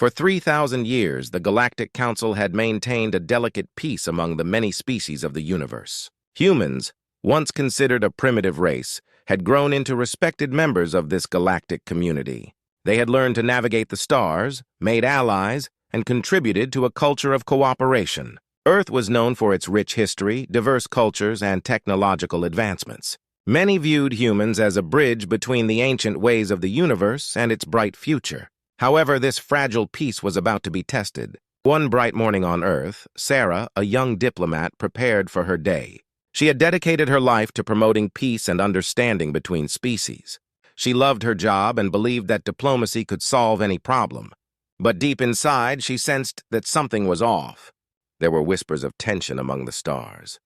For 3,000 years, the Galactic Council had maintained a delicate peace among the many species of the universe. Humans, once considered a primitive race, had grown into respected members of this galactic community. They had learned to navigate the stars, made allies, and contributed to a culture of cooperation. Earth was known for its rich history, diverse cultures, and technological advancements. Many viewed humans as a bridge between the ancient ways of the universe and its bright future. However, this fragile peace was about to be tested. One bright morning on Earth, Sarah, a young diplomat, prepared for her day. She had dedicated her life to promoting peace and understanding between species. She loved her job and believed that diplomacy could solve any problem. But deep inside, she sensed that something was off. There were whispers of tension among the stars.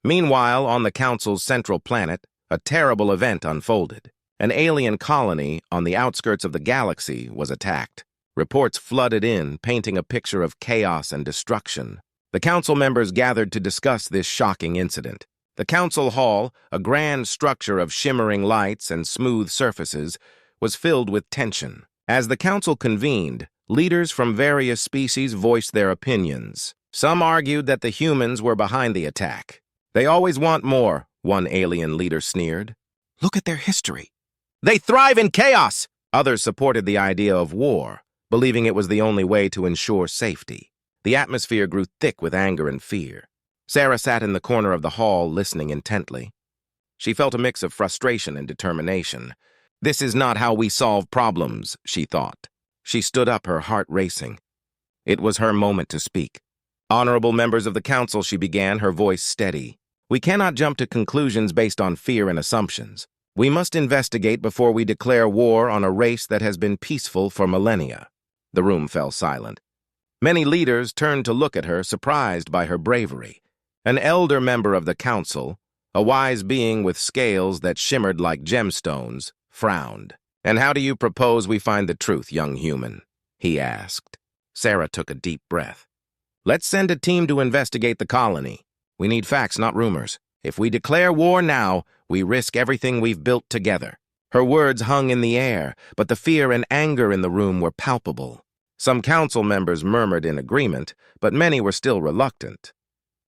Meanwhile, on the Council's central planet, a terrible event unfolded. An alien colony on the outskirts of the galaxy was attacked. Reports flooded in, painting a picture of chaos and destruction. The council members gathered to discuss this shocking incident. The council hall, a grand structure of shimmering lights and smooth surfaces, was filled with tension. As the council convened, leaders from various species voiced their opinions. Some argued that the humans were behind the attack. "They always want more," one alien leader sneered. "Look at their history. They thrive in chaos!" Others supported the idea of war, believing it was the only way to ensure safety. The atmosphere grew thick with anger and fear. Sarah sat in the corner of the hall, listening intently. She felt a mix of frustration and determination. "This is not how we solve problems," she thought. She stood up, her heart racing. It was her moment to speak. "Honorable members of the council," she began, her voice steady. "We cannot jump to conclusions based on fear and assumptions. We must investigate before we declare war on a race that has been peaceful for millennia." The room fell silent. Many leaders turned to look at her, surprised by her bravery. An elder member of the council, a wise being with scales that shimmered like gemstones, frowned. "And how do you propose we find the truth, young human?" he asked. Sarah took a deep breath. "Let's send a team to investigate the colony. We need facts, not rumors. If we declare war now, we risk everything we've built together." Her words hung in the air, but the fear and anger in the room were palpable. Some council members murmured in agreement, but many were still reluctant.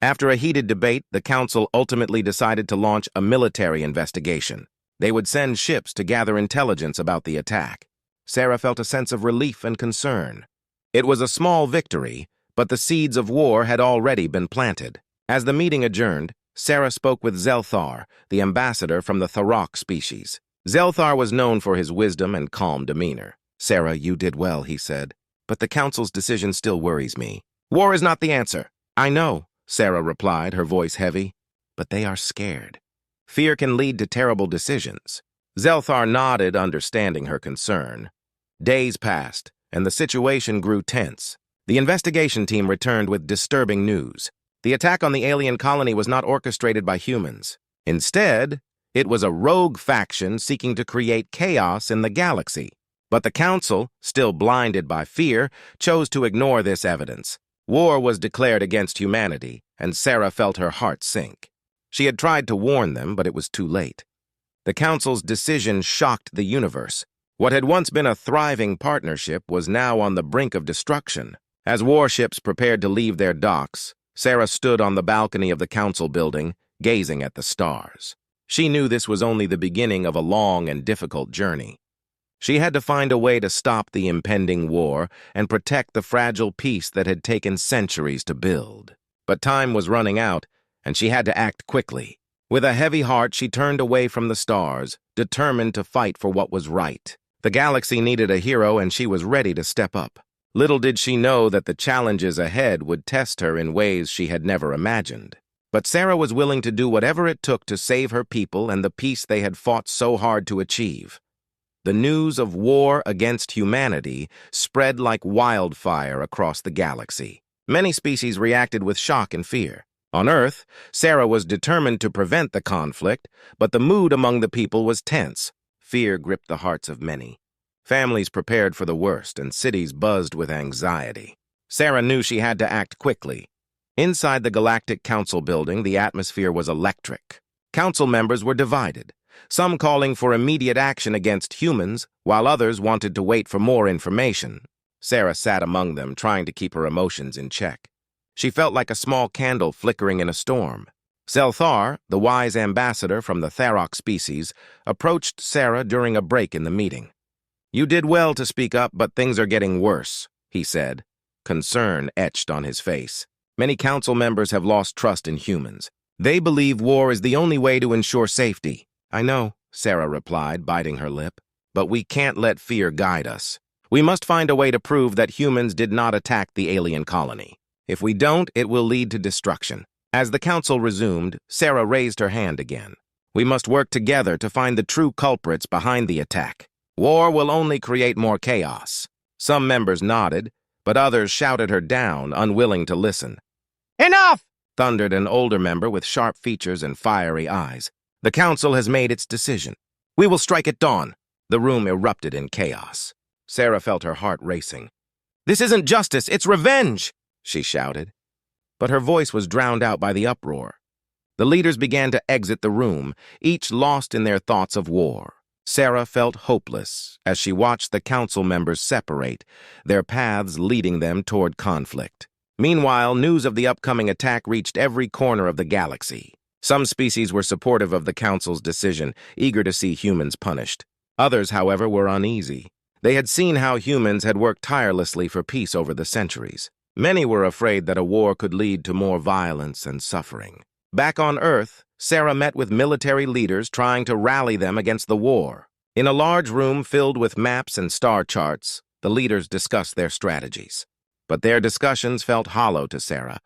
After a heated debate, the council ultimately decided to launch a military investigation. They would send ships to gather intelligence about the attack. Sarah felt a sense of relief and concern. It was a small victory, but the seeds of war had already been planted. As the meeting adjourned, Sarah spoke with Zelthar, the ambassador from the Tharok species. Zelthar was known for his wisdom and calm demeanor. "Sarah, you did well," he said, "but the council's decision still worries me." "War is not the answer." "I know," Sarah replied, her voice heavy, "but they are scared. Fear can lead to terrible decisions." Zelthar nodded, understanding her concern. Days passed, and the situation grew tense. The investigation team returned with disturbing news. The attack on the alien colony was not orchestrated by humans. Instead, it was a rogue faction seeking to create chaos in the galaxy. But the council, still blinded by fear, chose to ignore this evidence. War was declared against humanity, and Sarah felt her heart sink. She had tried to warn them, but it was too late. The council's decision shocked the universe. What had once been a thriving partnership was now on the brink of destruction. As warships prepared to leave their docks, Sarah stood on the balcony of the council building, gazing at the stars. She knew this was only the beginning of a long and difficult journey. She had to find a way to stop the impending war and protect the fragile peace that had taken centuries to build. But time was running out, and she had to act quickly. With a heavy heart, she turned away from the stars, determined to fight for what was right. The galaxy needed a hero, and she was ready to step up. Little did she know that the challenges ahead would test her in ways she had never imagined. But Sarah was willing to do whatever it took to save her people and the peace they had fought so hard to achieve. The news of war against humanity spread like wildfire across the galaxy. Many species reacted with shock and fear. On Earth, Sarah was determined to prevent the conflict, but the mood among the people was tense. Fear gripped the hearts of many. Families prepared for the worst, and cities buzzed with anxiety. Sarah knew she had to act quickly. Inside the Galactic Council building, the atmosphere was electric. Council members were divided, some calling for immediate action against humans, while others wanted to wait for more information. Sarah sat among them, trying to keep her emotions in check. She felt like a small candle flickering in a storm. Zelthar, the wise ambassador from the Tharok species, approached Sarah during a break in the meeting. "You did well to speak up, but things are getting worse," he said, concern etched on his face. "Many council members have lost trust in humans. They believe war is the only way to ensure safety." "I know," Sarah replied, biting her lip, "but we can't let fear guide us. We must find a way to prove that humans did not attack the alien colony. If we don't, it will lead to destruction." As the council resumed, Sarah raised her hand again. "We must work together to find the true culprits behind the attack. War will only create more chaos." Some members nodded, but others shouted her down, unwilling to listen. "Enough!" thundered an older member with sharp features and fiery eyes. "The council has made its decision. We will strike at dawn." The room erupted in chaos. Sarah felt her heart racing. "This isn't justice, it's revenge!" she shouted. But her voice was drowned out by the uproar. The leaders began to exit the room, each lost in their thoughts of war. Sarah felt hopeless as she watched the council members separate, their paths leading them toward conflict. Meanwhile, news of the upcoming attack reached every corner of the galaxy. Some species were supportive of the council's decision, eager to see humans punished. Others, however, were uneasy. They had seen how humans had worked tirelessly for peace over the centuries. Many were afraid that a war could lead to more violence and suffering. Back on Earth, Sarah met with military leaders trying to rally them against the war. In a large room filled with maps and star charts, the leaders discussed their strategies. But their discussions felt hollow to Sarah.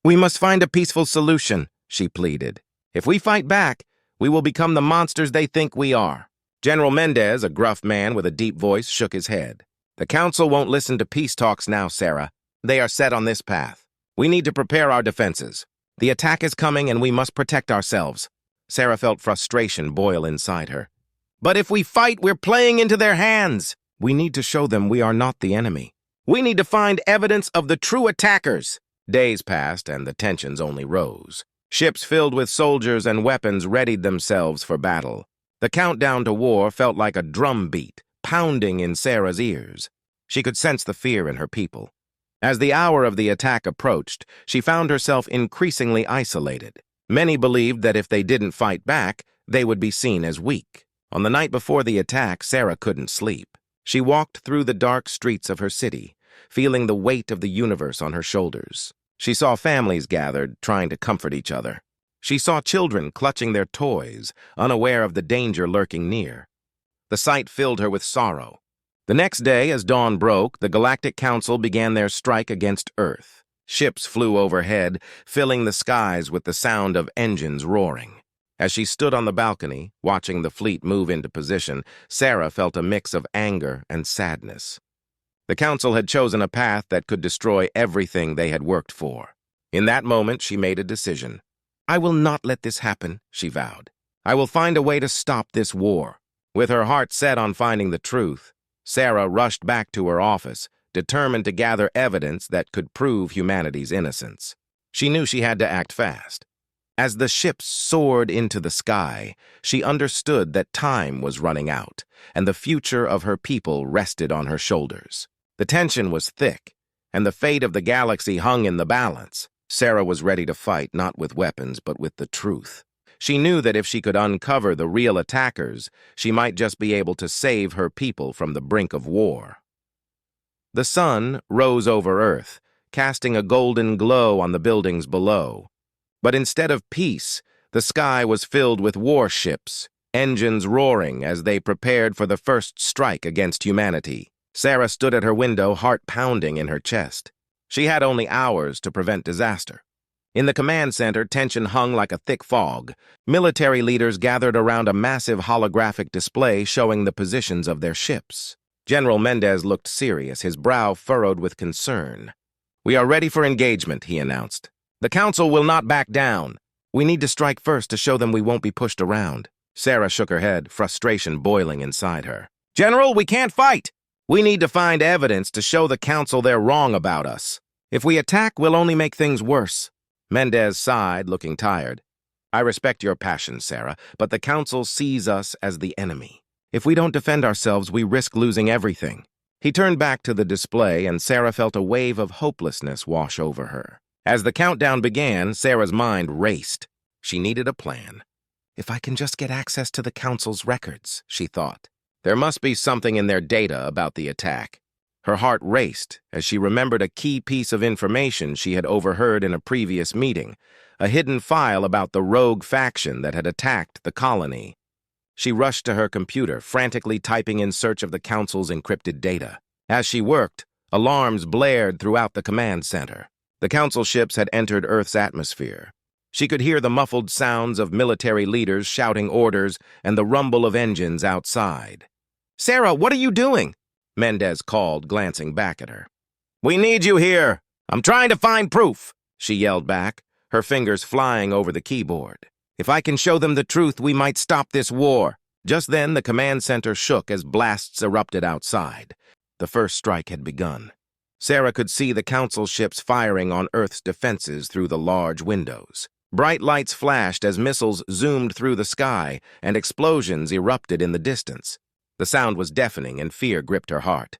"We must find a peaceful solution," she pleaded. "If we fight back, we will become the monsters they think we are." General Mendez, a gruff man with a deep voice, shook his head. "The council won't listen to peace talks now, Sarah. They are set on this path. We need to prepare our defenses. The attack is coming and we must protect ourselves." Sarah felt frustration boil inside her. "But if we fight, we're playing into their hands. We need to show them we are not the enemy. We need to find evidence of the true attackers." Days passed and the tensions only rose. Ships filled with soldiers and weapons readied themselves for battle. The countdown to war felt like a drumbeat, pounding in Sarah's ears. She could sense the fear in her people. As the hour of the attack approached, she found herself increasingly isolated. Many believed that if they didn't fight back, they would be seen as weak. On the night before the attack, Sarah couldn't sleep. She walked through the dark streets of her city, feeling the weight of the universe on her shoulders. She saw families gathered, trying to comfort each other. She saw children clutching their toys, unaware of the danger lurking near. The sight filled her with sorrow. The next day, as dawn broke, the Galactic Council began their strike against Earth. Ships flew overhead, filling the skies with the sound of engines roaring. As she stood on the balcony, watching the fleet move into position, Sarah felt a mix of anger and sadness. The Council had chosen a path that could destroy everything they had worked for. In that moment, she made a decision. "I will not let this happen," she vowed. "I will find a way to stop this war." With her heart set on finding the truth, Sarah rushed back to her office, determined to gather evidence that could prove humanity's innocence. She knew she had to act fast. As the ships soared into the sky, she understood that time was running out, and the future of her people rested on her shoulders. The tension was thick, and the fate of the galaxy hung in the balance. Sarah was ready to fight not with weapons, but with the truth. She knew that if she could uncover the real attackers, she might just be able to save her people from the brink of war. The sun rose over Earth, casting a golden glow on the buildings below. But instead of peace, the sky was filled with warships, engines roaring as they prepared for the first strike against humanity. Sarah stood at her window, heart pounding in her chest. She had only hours to prevent disaster. In the command center, tension hung like a thick fog. Military leaders gathered around a massive holographic display showing the positions of their ships. General Mendez looked serious, his brow furrowed with concern. "We are ready for engagement," he announced. "The Council will not back down. We need to strike first to show them we won't be pushed around." Sarah shook her head, frustration boiling inside her. "General, we can't fight! We need to find evidence to show the Council they're wrong about us. If we attack, we'll only make things worse." Mendez sighed, looking tired. "I respect your passion, Sarah, but the Council sees us as the enemy. If we don't defend ourselves, we risk losing everything." He turned back to the display, and Sarah felt a wave of hopelessness wash over her. As the countdown began, Sarah's mind raced. She needed a plan. If I can just get access to the Council's records, she thought. There must be something in their data about the attack. Her heart raced as she remembered a key piece of information she had overheard in a previous meeting, a hidden file about the rogue faction that had attacked the colony. She rushed to her computer, frantically typing in search of the Council's encrypted data. As she worked, alarms blared throughout the command center. The Council ships had entered Earth's atmosphere. She could hear the muffled sounds of military leaders shouting orders and the rumble of engines outside. "Sarah, what are you doing?" Mendez called, glancing back at her. "We need you here. I'm trying to find proof," she yelled back, her fingers flying over the keyboard. "If I can show them the truth, we might stop this war." Just then, the command center shook as blasts erupted outside. The first strike had begun. Sarah could see the Council ships firing on Earth's defenses through the large windows. Bright lights flashed as missiles zoomed through the sky and explosions erupted in the distance. The sound was deafening and fear gripped her heart.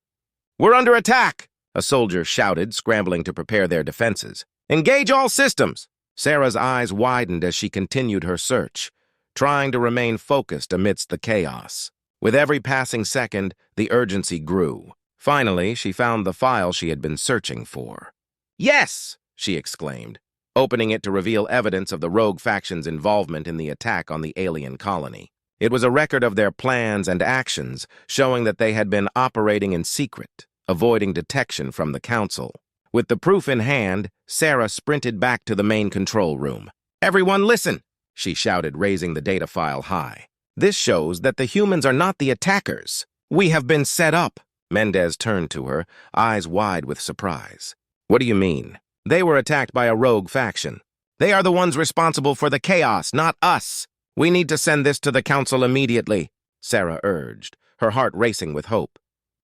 "We're under attack!" a soldier shouted, scrambling to prepare their defenses. "Engage all systems!" Sarah's eyes widened as she continued her search, trying to remain focused amidst the chaos. With every passing second, the urgency grew. Finally, she found the file she had been searching for. "Yes!" she exclaimed, opening it to reveal evidence of the rogue faction's involvement in the attack on the alien colony. It was a record of their plans and actions, showing that they had been operating in secret, avoiding detection from the Council. With the proof in hand, Sarah sprinted back to the main control room. "Everyone listen!" she shouted, raising the data file high. "This shows that the humans are not the attackers. We have been set up." Mendez turned to her, eyes wide with surprise. "What do you mean?" "They were attacked by a rogue faction. They are the ones responsible for the chaos, not us. We need to send this to the Council immediately," Sarah urged, her heart racing with hope.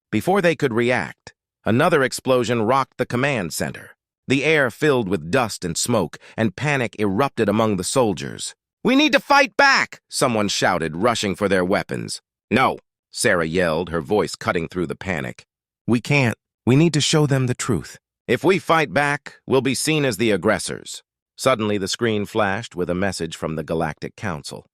Before they could react, another explosion rocked the command center. The air filled with dust and smoke, and panic erupted among the soldiers. "We need to fight back!" someone shouted, rushing for their weapons. "No!" Sarah yelled, her voice cutting through the panic. "We can't. We need to show them the truth. If we fight back, we'll be seen as the aggressors." Suddenly, the screen flashed with a message from the Galactic Council.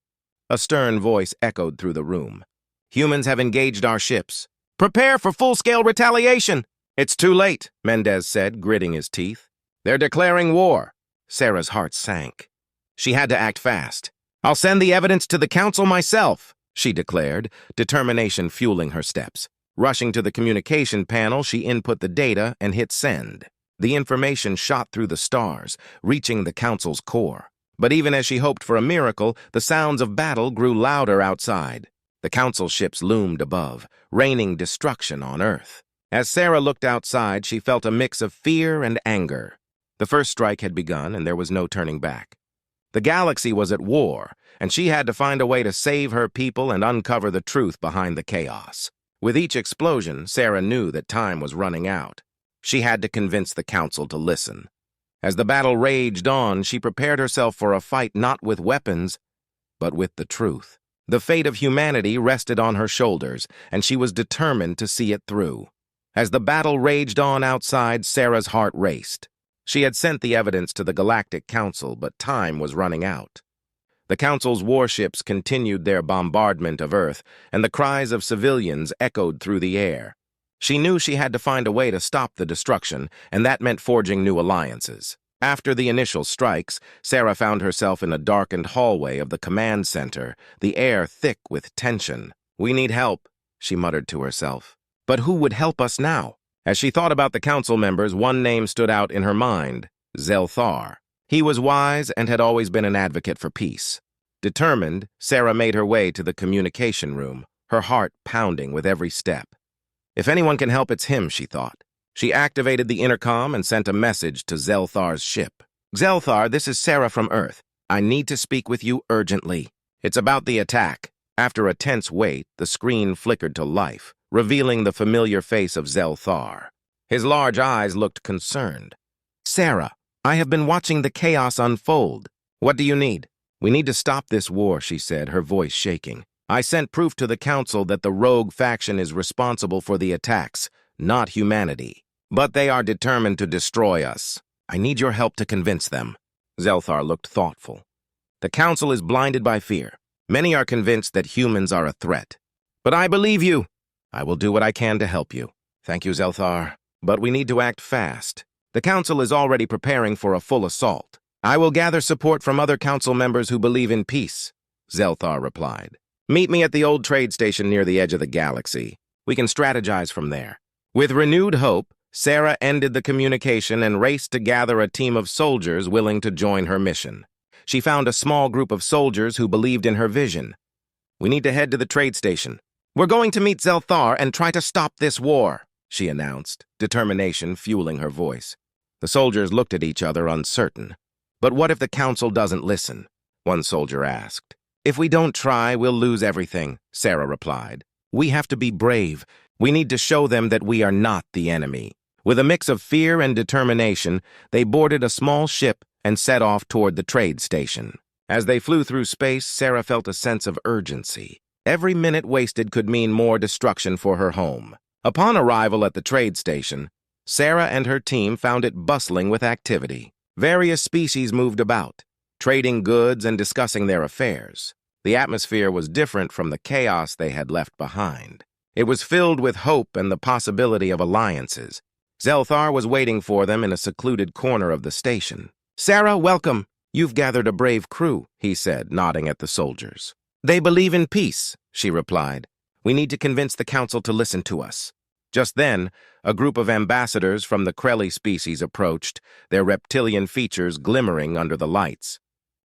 A stern voice echoed through the room. "Humans have engaged our ships. Prepare for full-scale retaliation." "It's too late," Mendez said, gritting his teeth. "They're declaring war." Sarah's heart sank. She had to act fast. "I'll send the evidence to the Council myself," she declared, determination fueling her steps. Rushing to the communication panel, she input the data and hit send. The information shot through the stars, reaching the Council's core. But even as she hoped for a miracle, the sounds of battle grew louder outside. The Council ships loomed above, raining destruction on Earth. As Sarah looked outside, she felt a mix of fear and anger. The first strike had begun, and there was no turning back. The galaxy was at war, and she had to find a way to save her people and uncover the truth behind the chaos. With each explosion, Sarah knew that time was running out. She had to convince the Council to listen. As the battle raged on, she prepared herself for a fight not with weapons, but with the truth. The fate of humanity rested on her shoulders, and she was determined to see it through. As the battle raged on outside, Sarah's heart raced. She had sent the evidence to the Galactic Council, but time was running out. The Council's warships continued their bombardment of Earth, and the cries of civilians echoed through the air. She knew she had to find a way to stop the destruction, and that meant forging new alliances. After the initial strikes, Sarah found herself in a darkened hallway of the command center, the air thick with tension. "We need help," she muttered to herself. But who would help us now? As she thought about the Council members, one name stood out in her mind: Zelthar. He was wise and had always been an advocate for peace. Determined, Sarah made her way to the communication room, her heart pounding with every step. If anyone can help, it's him, she thought. She activated the intercom and sent a message to Zelthar's ship. "Zelthar, this is Sarah from Earth. I need to speak with you urgently. It's about the attack." After a tense wait, the screen flickered to life, revealing the familiar face of Zelthar. His large eyes looked concerned. "Sarah, I have been watching the chaos unfold. What do you need?" "We need to stop this war," she said, her voice shaking. "I sent proof to the Council that the rogue faction is responsible for the attacks, not humanity. But they are determined to destroy us. I need your help to convince them." Zelthar looked thoughtful. "The Council is blinded by fear. Many are convinced that humans are a threat. But I believe you. I will do what I can to help you." "Thank you, Zelthar. But we need to act fast. The Council is already preparing for a full assault. I will gather support from other Council members who believe in peace," Zelthar replied. "Meet me at the old trade station near the edge of the galaxy. We can strategize from there." With renewed hope, Sarah ended the communication and raced to gather a team of soldiers willing to join her mission. She found a small group of soldiers who believed in her vision. "We need to head to the trade station. We're going to meet Zelthar and try to stop this war," she announced, determination fueling her voice. The soldiers looked at each other, uncertain. "But what if the Council doesn't listen?" one soldier asked. "If we don't try, we'll lose everything," Sarah replied. "We have to be brave. We need to show them that we are not the enemy." With a mix of fear and determination, they boarded a small ship and set off toward the trade station. As they flew through space, Sarah felt a sense of urgency. Every minute wasted could mean more destruction for her home. Upon arrival at the trade station, Sarah and her team found it bustling with activity. Various species moved about, trading goods and discussing their affairs. The atmosphere was different from the chaos they had left behind. It was filled with hope and the possibility of alliances. Zelthar was waiting for them in a secluded corner of the station. "Sarah, welcome. You've gathered a brave crew," he said, nodding at the soldiers. "They believe in peace," she replied. "We need to convince the Council to listen to us." Just then, a group of ambassadors from the Krelly species approached, their reptilian features glimmering under the lights.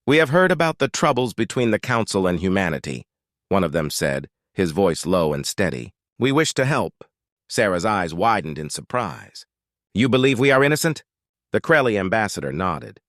"We have heard about the troubles between the Council and humanity," one of them said, his voice low and steady. "We wish to help." Sarah's eyes widened in surprise. "You believe we are innocent?" The Krelly ambassador nodded.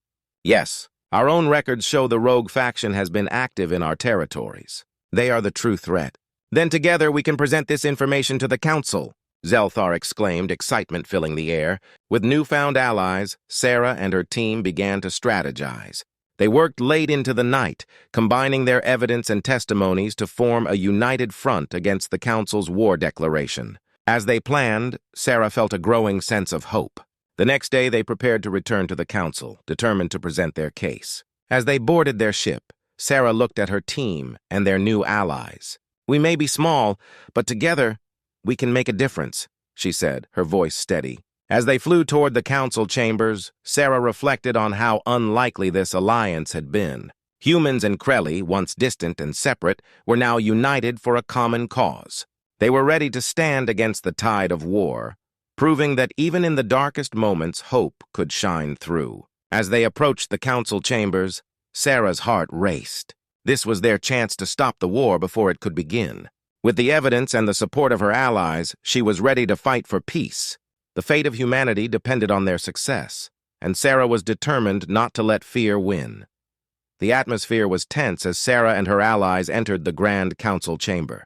"Yes, our own records show the rogue faction has been active in our territories. They are the true threat. Then together we can present this information to the Council," Zelthar exclaimed, excitement filling the air. With newfound allies, Sarah and her team began to strategize. They worked late into the night, combining their evidence and testimonies to form a united front against the Council's war declaration. As they planned, Sarah felt a growing sense of hope. The next day they prepared to return to the Council, determined to present their case. As they boarded their ship, Sarah looked at her team and their new allies. "We may be small, but together we can make a difference," she said, her voice steady. As they flew toward the Council chambers, Sarah reflected on how unlikely this alliance had been. Humans and Krelly, once distant and separate, were now united for a common cause. They were ready to stand against the tide of war, proving that even in the darkest moments, hope could shine through. As they approached the Council chambers, Sarah's heart raced. This was their chance to stop the war before it could begin. With the evidence and the support of her allies, she was ready to fight for peace. The fate of humanity depended on their success, and Sarah was determined not to let fear win. The atmosphere was tense as Sarah and her allies entered the Grand Council chamber.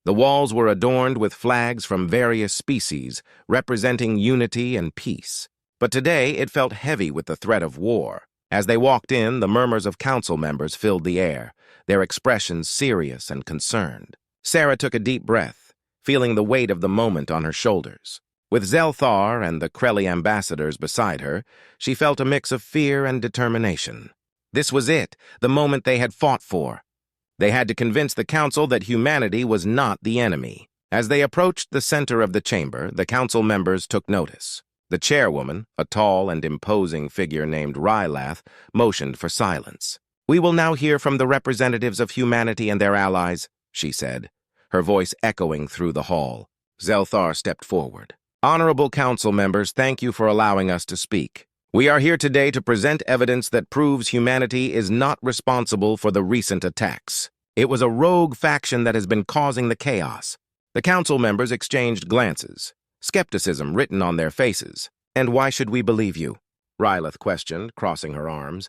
The walls were adorned with flags from various species, representing unity and peace. But today it felt heavy with the threat of war. As they walked in, the murmurs of council members filled the air, their expressions serious and concerned. Sarah took a deep breath, feeling the weight of the moment on her shoulders. With Zelthar and the Krelly ambassadors beside her, she felt a mix of fear and determination. This was it, the moment they had fought for. They had to convince the council that humanity was not the enemy. As they approached the center of the chamber, the council members took notice. The chairwoman, a tall and imposing figure named Rylath, motioned for silence. "We will now hear from the representatives of humanity and their allies," she said, her voice echoing through the hall. Zelthar stepped forward. "Honorable council members, thank you for allowing us to speak. We are here today to present evidence that proves humanity is not responsible for the recent attacks. It was a rogue faction that has been causing the chaos." The council members exchanged glances, skepticism written on their faces. "And why should we believe you?" Rylath questioned, crossing her arms.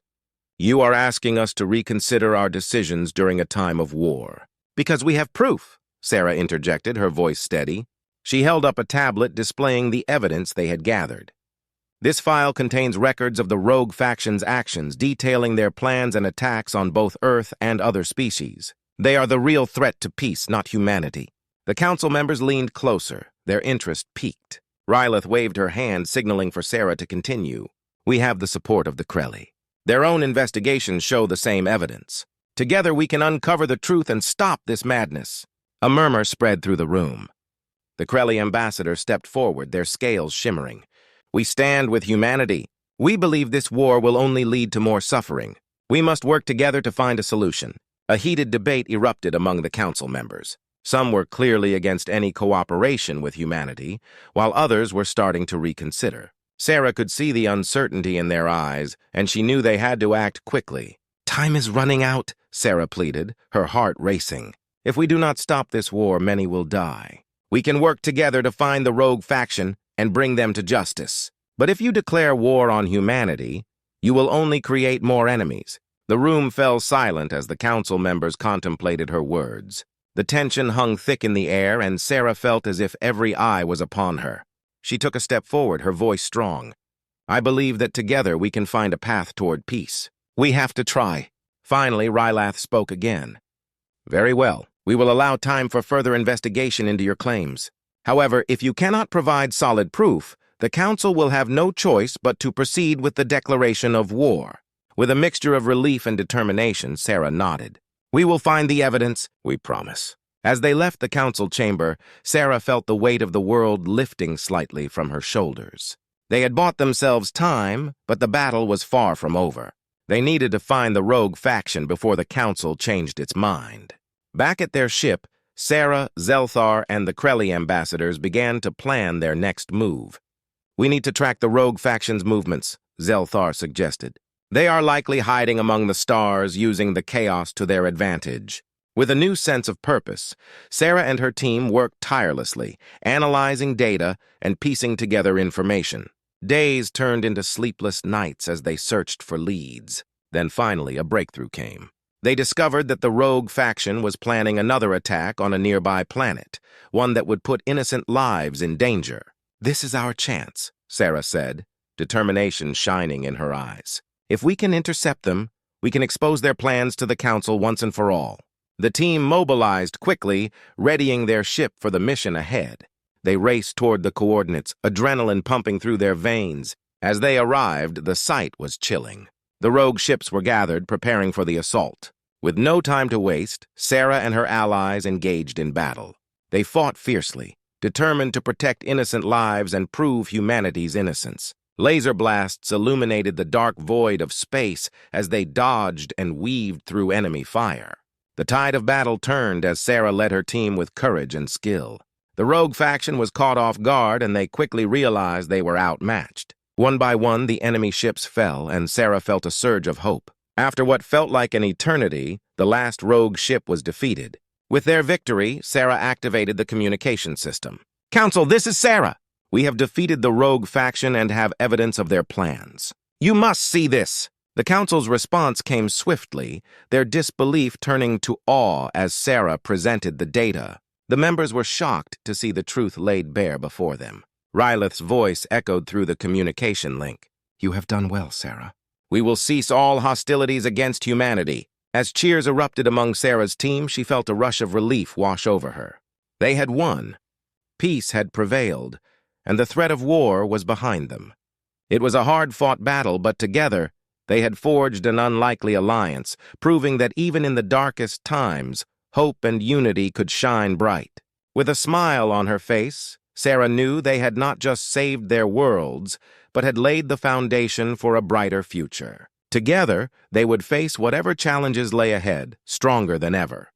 "You are asking us to reconsider our decisions during a time of war." "Because we have proof," Sarah interjected, her voice steady. She held up a tablet displaying the evidence they had gathered. "This file contains records of the rogue faction's actions, detailing their plans and attacks on both Earth and other species. They are the real threat to peace, not humanity." The council members leaned closer, their interest piqued. Rylith waved her hand, signaling for Sarah to continue. We have the support of the Krelly. Their own investigations show the same evidence. Together we can uncover the truth and stop this madness. A murmur spread through the room. The Krelly ambassador stepped forward, their scales shimmering. We stand with humanity. We believe this war will only lead to more suffering. We must work together to find a solution. A heated debate erupted among the council members. Some were clearly against any cooperation with humanity, while others were starting to reconsider. Sarah could see the uncertainty in their eyes, and she knew they had to act quickly. Time is running out, Sarah pleaded, her heart racing. If we do not stop this war, many will die. We can work together to find the rogue faction and bring them to justice. But if you declare war on humanity, you will only create more enemies. The room fell silent as the council members contemplated her words. The tension hung thick in the air, and Sarah felt as if every eye was upon her. She took a step forward, her voice strong. I believe that together we can find a path toward peace. We have to try. Finally, Rylath spoke again. Very well. We will allow time for further investigation into your claims. However, if you cannot provide solid proof, the Council will have no choice but to proceed with the declaration of war. With a mixture of relief and determination, Sarah nodded. We will find the evidence, we promise. As they left the council chamber, Sarah felt the weight of the world lifting slightly from her shoulders. They had bought themselves time, but the battle was far from over. They needed to find the rogue faction before the council changed its mind. Back at their ship, Sarah, Zelthar, and the Krelly ambassadors began to plan their next move. We need to track the rogue faction's movements, Zelthar suggested. They are likely hiding among the stars, using the chaos to their advantage. With a new sense of purpose, Sarah and her team worked tirelessly, analyzing data and piecing together information. Days turned into sleepless nights as they searched for leads. Then finally, a breakthrough came. They discovered that the rogue faction was planning another attack on a nearby planet, one that would put innocent lives in danger. This is our chance, Sarah said, determination shining in her eyes. If we can intercept them, we can expose their plans to the Council once and for all. The team mobilized quickly, readying their ship for the mission ahead. They raced toward the coordinates, adrenaline pumping through their veins. As they arrived, the sight was chilling. The rogue ships were gathered, preparing for the assault. With no time to waste, Sarah and her allies engaged in battle. They fought fiercely, determined to protect innocent lives and prove humanity's innocence. Laser blasts illuminated the dark void of space as they dodged and weaved through enemy fire. The tide of battle turned as Sarah led her team with courage and skill. The rogue faction was caught off guard, and they quickly realized they were outmatched. One by one, the enemy ships fell, and Sarah felt a surge of hope. After what felt like an eternity, the last rogue ship was defeated. With their victory, Sarah activated the communication system. Council, this is Sarah. We have defeated the rogue faction and have evidence of their plans. You must see this. The Council's response came swiftly, their disbelief turning to awe as Sarah presented the data. The members were shocked to see the truth laid bare before them. Rylith's voice echoed through the communication link. You have done well, Sarah. We will cease all hostilities against humanity. As cheers erupted among Sarah's team, she felt a rush of relief wash over her. They had won. Peace had prevailed, and the threat of war was behind them. It was a hard-fought battle, but together, they had forged an unlikely alliance, proving that even in the darkest times, hope and unity could shine bright. With a smile on her face, Sarah knew they had not just saved their worlds, but had laid the foundation for a brighter future. Together, they would face whatever challenges lay ahead, stronger than ever.